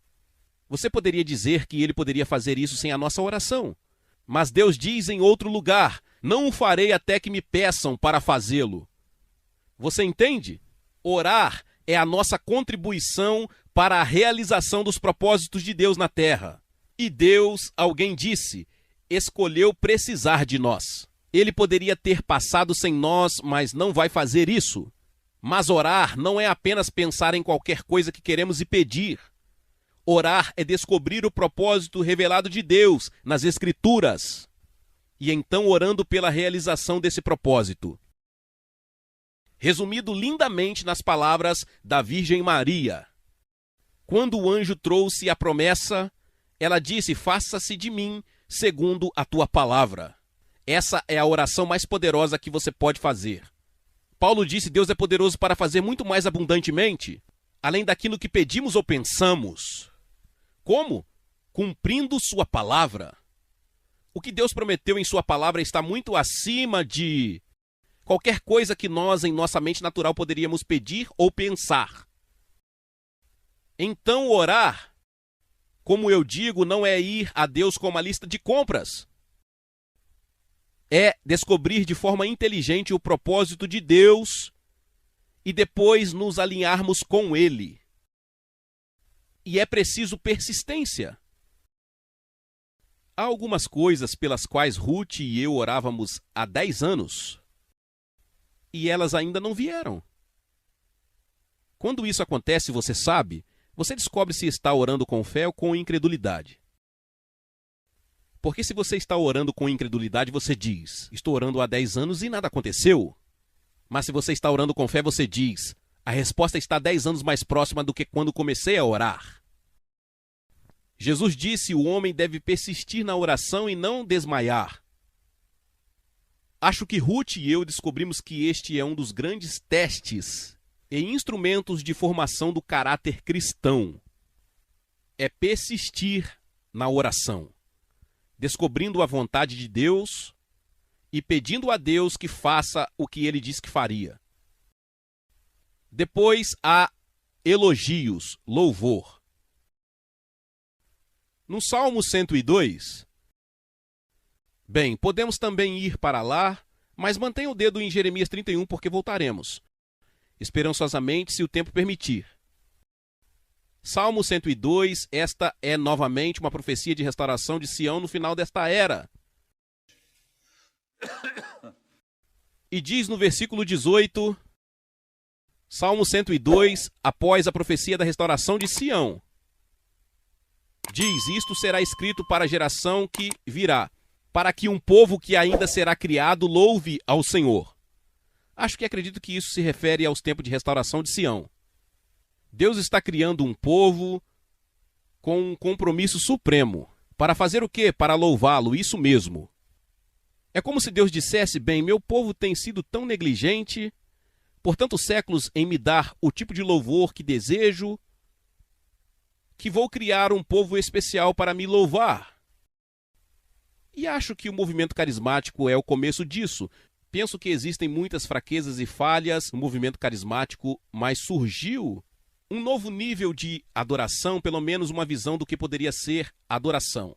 Você poderia dizer que ele poderia fazer isso sem a nossa oração. Mas Deus diz em outro lugar: não o farei até que me peçam para fazê-lo. Você entende? Orar é a nossa contribuição para a realização dos propósitos de Deus na terra. E Deus, alguém disse, escolheu precisar de nós. Ele poderia ter passado sem nós, mas não vai fazer isso. Mas orar não é apenas pensar em qualquer coisa que queremos e pedir. Orar é descobrir o propósito revelado de Deus nas Escrituras. E então orando pela realização desse propósito. Resumido lindamente nas palavras da Virgem Maria. Quando o anjo trouxe a promessa, ela disse: faça-se de mim segundo a tua palavra. Essa é a oração mais poderosa que você pode fazer. Paulo disse: Deus é poderoso para fazer muito mais abundantemente, além daquilo que pedimos ou pensamos. Como? Cumprindo sua palavra. O que Deus prometeu em sua palavra está muito acima de qualquer coisa que nós, em nossa mente natural, poderíamos pedir ou pensar. Então, orar, como eu digo, não é ir a Deus com uma lista de compras. É descobrir de forma inteligente o propósito de Deus e depois nos alinharmos com Ele. E é preciso persistência. Há algumas coisas pelas quais Ruth e eu orávamos há 10 anos e elas ainda não vieram. Quando isso acontece, você sabe, você descobre se está orando com fé ou com incredulidade. Porque se você está orando com incredulidade, você diz: estou orando há 10 anos e nada aconteceu. Mas se você está orando com fé, você diz: a resposta está 10 anos mais próxima do que quando comecei a orar. Jesus disse: o homem deve persistir na oração e não desmaiar. Acho que Ruth e eu descobrimos que este é um dos grandes testes e instrumentos de formação do caráter cristão. É persistir na oração, descobrindo a vontade de Deus e pedindo a Deus que faça o que ele disse que faria. Depois há elogios, louvor. No Salmo 102, bem, podemos também ir para lá, mas mantenha o dedo em Jeremias 31 porque voltaremos, esperançosamente, se o tempo permitir. Salmo 102, esta é novamente uma profecia de restauração de Sião no final desta era. E diz no versículo 18: Salmo 102, após a profecia da restauração de Sião. Diz: isto será escrito para a geração que virá, para que um povo que ainda será criado louve ao Senhor. Acho que acredito que isso se refere aos tempos de restauração de Sião. Deus está criando um povo com um compromisso supremo. Para fazer o quê? Para louvá-lo, isso mesmo. É como se Deus dissesse: bem, meu povo tem sido tão negligente por tantos séculos em me dar o tipo de louvor que desejo, que vou criar um povo especial para me louvar. E acho que o movimento carismático é o começo disso. Penso que existem muitas fraquezas e falhas no movimento carismático, mas surgiu um novo nível de adoração, pelo menos uma visão do que poderia ser adoração.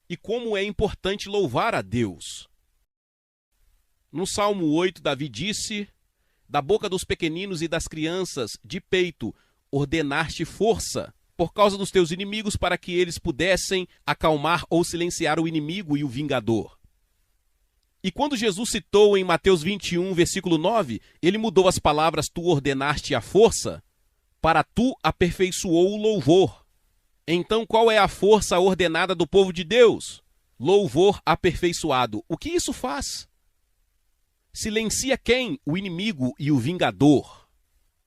E como é importante louvar a Deus. No Salmo 8, Davi disse: da boca dos pequeninos e das crianças de peito ordenaste força, por causa dos teus inimigos, para que eles pudessem acalmar ou silenciar o inimigo e o vingador. E quando Jesus citou em Mateus 21, versículo 9, ele mudou as palavras tu ordenaste a força para tu aperfeiçoou o louvor. Então qual é a força ordenada do povo de Deus? Louvor aperfeiçoado. O que isso faz? Silencia quem? O inimigo e o vingador.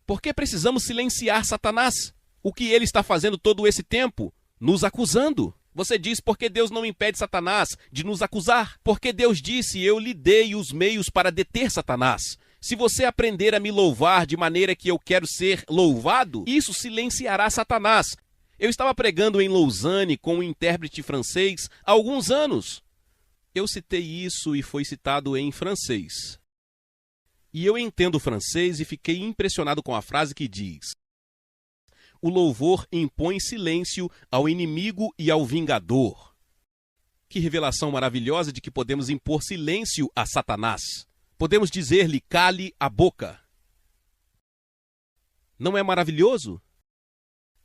Por que precisamos silenciar Satanás? O que ele está fazendo todo esse tempo? Nos acusando. Você diz: por que Deus não impede Satanás de nos acusar? Porque Deus disse: eu lhe dei os meios para deter Satanás. Se você aprender a me louvar de maneira que eu quero ser louvado, isso silenciará Satanás. Eu estava pregando em Lausanne com um intérprete francês há alguns anos. Eu citei isso e foi citado em francês. E eu entendo francês e fiquei impressionado com a frase que diz: o louvor impõe silêncio ao inimigo e ao vingador. Que revelação maravilhosa de que podemos impor silêncio a Satanás. Podemos dizer-lhe: cale a boca. Não é maravilhoso?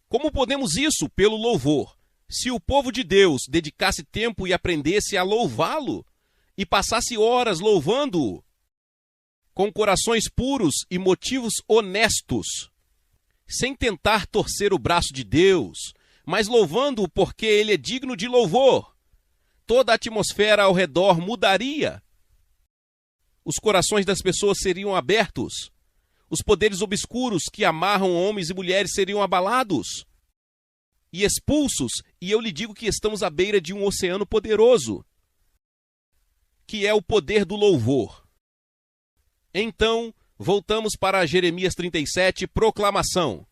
Como podemos isso? Pelo louvor. Se o povo de Deus dedicasse tempo e aprendesse a louvá-lo, e passasse horas louvando-o, com corações puros e motivos honestos, sem tentar torcer o braço de Deus, mas louvando-o porque ele é digno de louvor, toda a atmosfera ao redor mudaria. Os corações das pessoas seriam abertos. Os poderes obscuros que amarram homens e mulheres seriam abalados e expulsos. E eu lhe digo que estamos à beira de um oceano poderoso, que é o poder do louvor. Então, voltamos para Jeremias 37, proclamação.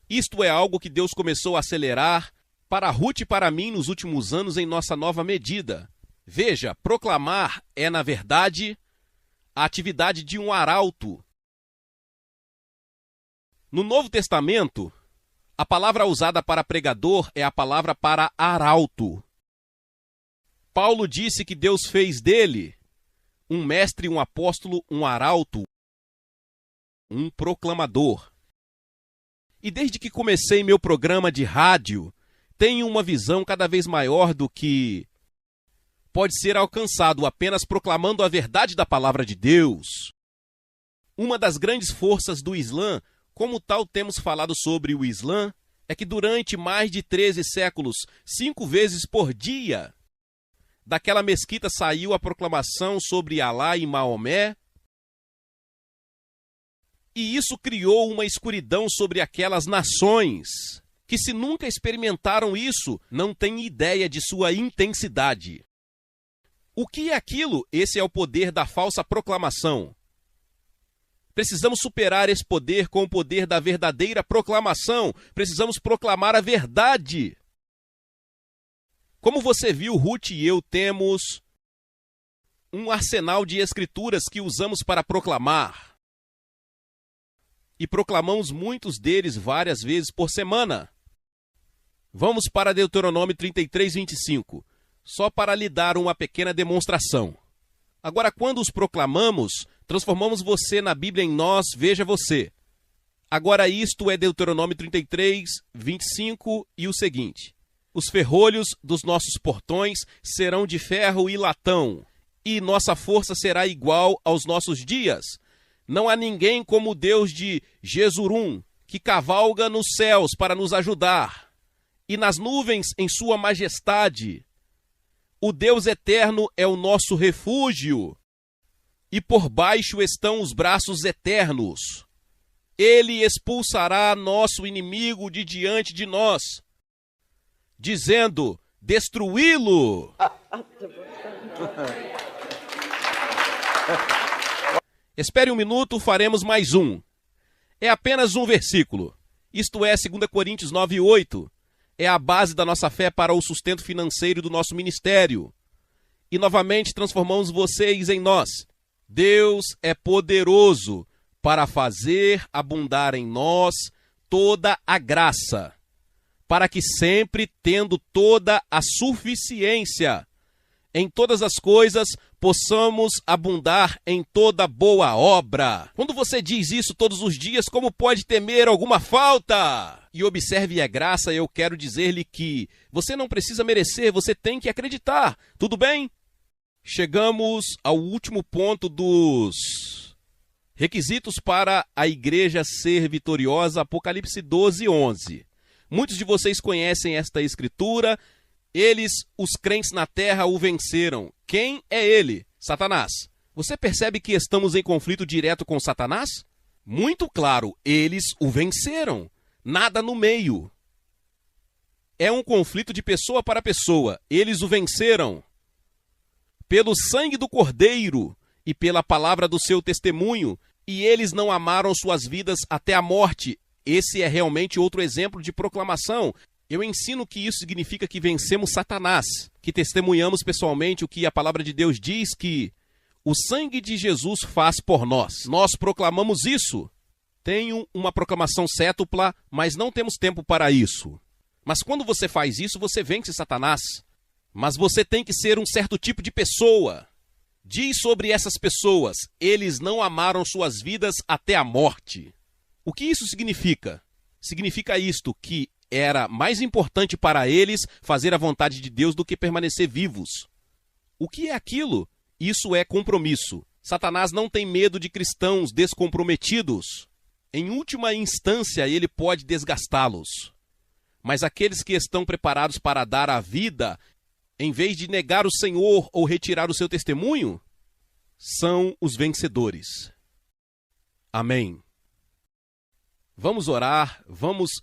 Isto é algo que Deus começou a acelerar para Ruth e para mim nos últimos anos em nossa nova medida. Veja, proclamar é, na verdade, a atividade de um arauto. No Novo Testamento, a palavra usada para pregador é a palavra para arauto. Paulo disse que Deus fez dele um mestre, um apóstolo, um arauto, um proclamador. E desde que comecei meu programa de rádio, tenho uma visão cada vez maior do que pode ser alcançado apenas proclamando a verdade da palavra de Deus. Uma das grandes forças do Islã, como tal temos falado sobre o Islã, é que durante mais de 13 séculos, 5 vezes por dia, daquela mesquita saiu a proclamação sobre Alá e Maomé, e isso criou uma escuridão sobre aquelas nações que, se nunca experimentaram isso, não têm ideia de sua intensidade. O que é aquilo? Esse é o poder da falsa proclamação. Precisamos superar esse poder com o poder da verdadeira proclamação. Precisamos proclamar a verdade. Como você viu, Ruth e eu temos um arsenal de escrituras que usamos para proclamar. E proclamamos muitos deles várias vezes por semana. Vamos para Deuteronômio 33, 25. Só para lhe dar uma pequena demonstração. Agora, quando os proclamamos, transformamos você na Bíblia em nós, veja você. Agora isto é Deuteronômio 33, 25 e o seguinte. Os ferrolhos dos nossos portões serão de ferro e latão, e nossa força será igual aos nossos dias. Não há ninguém como o Deus de Jesurum, que cavalga nos céus para nos ajudar, e nas nuvens em sua majestade. O Deus eterno é o nosso refúgio, e por baixo estão os braços eternos. Ele expulsará nosso inimigo de diante de nós, dizendo: destruí-lo. Espere um minuto, faremos mais um. É apenas um versículo. Isto é, 2 Coríntios 9:8. É a base da nossa fé para o sustento financeiro do nosso ministério. E novamente transformamos vocês em nós. Deus é poderoso para fazer abundar em nós toda a graça, para que sempre, tendo toda a suficiência em todas as coisas, possamos abundar em toda boa obra. Quando você diz isso todos os dias, como pode temer alguma falta? E observe a graça, eu quero dizer-lhe que você não precisa merecer, você tem que acreditar. Tudo bem? Chegamos ao último ponto dos requisitos para a igreja ser vitoriosa, Apocalipse 12:11. Muitos de vocês conhecem esta escritura. Eles, os crentes na terra, o venceram. Quem é ele? Satanás. Você percebe que estamos em conflito direto com Satanás? Muito claro, eles o venceram. Nada no meio. É um conflito de pessoa para pessoa. Eles o venceram. Pelo sangue do Cordeiro e pela palavra do seu testemunho, e eles não amaram suas vidas até a morte. Esse é realmente outro exemplo de proclamação. Eu ensino que isso significa que vencemos Satanás, que testemunhamos pessoalmente o que a palavra de Deus diz que o sangue de Jesus faz por nós. Nós proclamamos isso. Tenho uma proclamação cétupla, mas não temos tempo para isso. Mas quando você faz isso, você vence Satanás. Mas você tem que ser um certo tipo de pessoa. Diz sobre essas pessoas: eles não amaram suas vidas até a morte. O que isso significa? Significa isto, que era mais importante para eles fazer a vontade de Deus do que permanecer vivos. O que é aquilo? Isso é compromisso. Satanás não tem medo de cristãos descomprometidos. Em última instância, ele pode desgastá-los. Mas aqueles que estão preparados para dar a vida, em vez de negar o Senhor ou retirar o seu testemunho, são os vencedores. Amém. Vamos orar,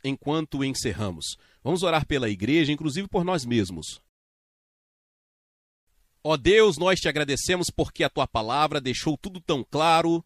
enquanto encerramos. Vamos orar pela igreja, inclusive por nós mesmos. Ó Deus, nós te agradecemos porque a tua palavra deixou tudo tão claro,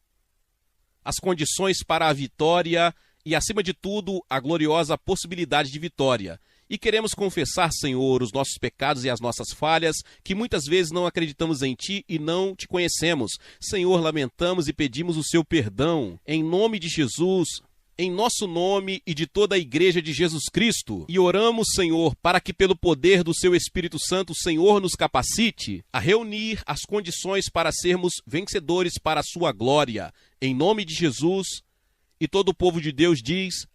as condições para a vitória e, acima de tudo, a gloriosa possibilidade de vitória. E queremos confessar, Senhor, os nossos pecados e as nossas falhas, que muitas vezes não acreditamos em Ti e não Te conhecemos. Senhor, lamentamos e pedimos o seu perdão. Em nome de Jesus, em nosso nome e de toda a igreja de Jesus Cristo. E oramos, Senhor, para que pelo poder do seu Espírito Santo, o Senhor nos capacite a reunir as condições para sermos vencedores para a sua glória. Em nome de Jesus, e todo o povo de Deus diz...